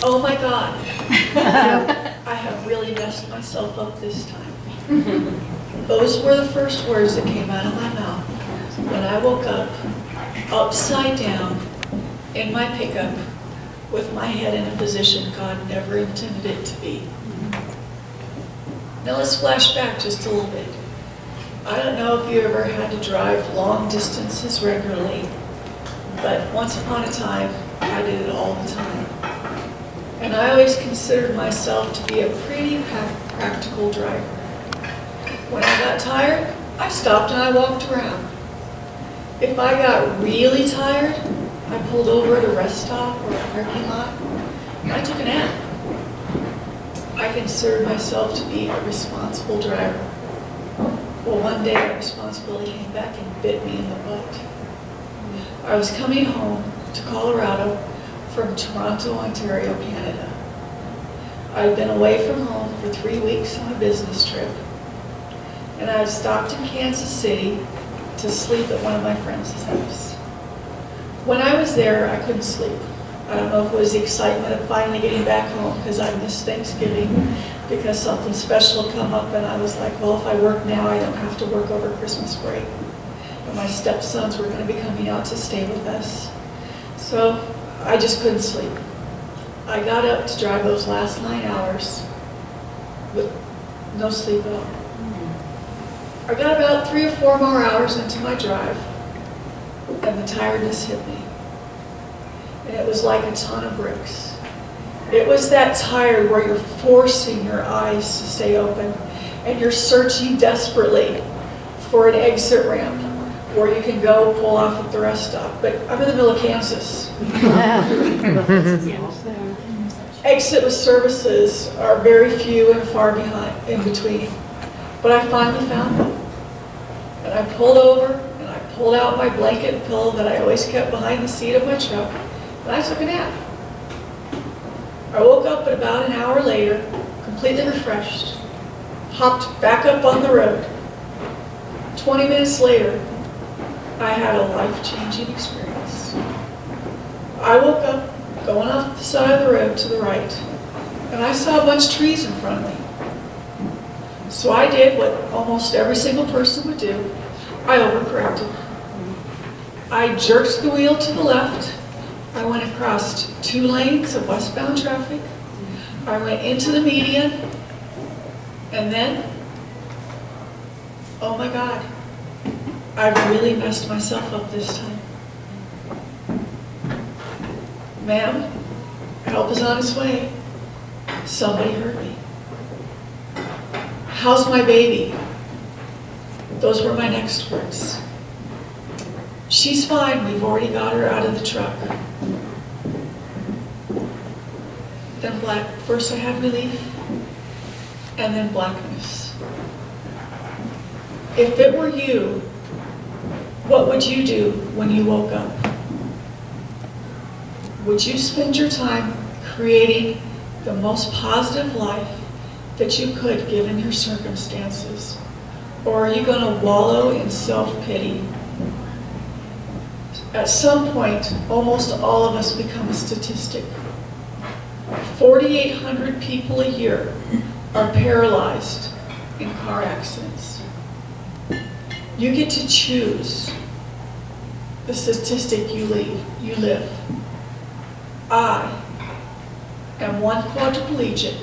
Oh my God, I have really messed myself up this time. Those were the first words that came out of my mouth when I woke up, upside down, in my pickup, with my head in a position God never intended it to be. Now let's flash back just a little bit. I don't know if you ever had to drive long distances regularly, but once upon a time, I did it all the time. And I always considered myself to be a pretty practical driver. When I got tired, I stopped and I walked around. If I got really tired, I pulled over at a rest stop or a parking lot, and I took a nap. I considered myself to be a responsible driver. Well, one day that responsibility came back and bit me in the butt. I was coming home to Colorado from Toronto, Ontario, Canada. I'd been away from home for 3 weeks on a business trip, and I had stopped in Kansas City to sleep at one of my friends' house. When I was there, I couldn't sleep. I don't know if it was the excitement of finally getting back home because I missed Thanksgiving, because something special had come up, and I was like, well, if I work now, I don't have to work over Christmas break. And my stepsons were going to be coming out to stay with us. So I just couldn't sleep. I got up to drive those last 9 hours with no sleep at all. I got about 3 or 4 more hours into my drive, and the tiredness hit me. And it was like a ton of bricks. It was that tired where you're forcing your eyes to stay open, and you're searching desperately for an exit ramp where you can go pull off at the rest stop. But I'm in the middle of Kansas. Exit services are very few and far behind, in between. But I finally found them. And I pulled over, and I pulled out my blanket and pillow that I always kept behind the seat of my truck, and I took a nap. I woke up at about an hour later, completely refreshed, hopped back up on the road. 20 minutes later, I had a life-changing experience. I woke up going off the side of the road to the right, and I saw a bunch of trees in front of me. So I did what almost every single person would do. I overcorrected. I jerked the wheel to the left. I went across 2 lanes of westbound traffic. I went into the median, and then, oh my God, I've really messed myself up this time. Ma'am, help is on its way. Somebody hurt me. How's my baby? Those were my next words. She's fine, we've already got her out of the truck. Then first I had relief, and then blackness. If it were you, what would you do when you woke up? Would you spend your time creating the most positive life that you could given your circumstances? Or are you going to wallow in self-pity? At some point, almost all of us become a statistic. 4,800 people a year are paralyzed in car accidents. You get to choose the statistic you live. I am one quadriplegic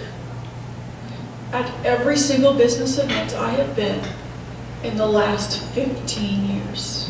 at every single business event I have been in the last 15 years.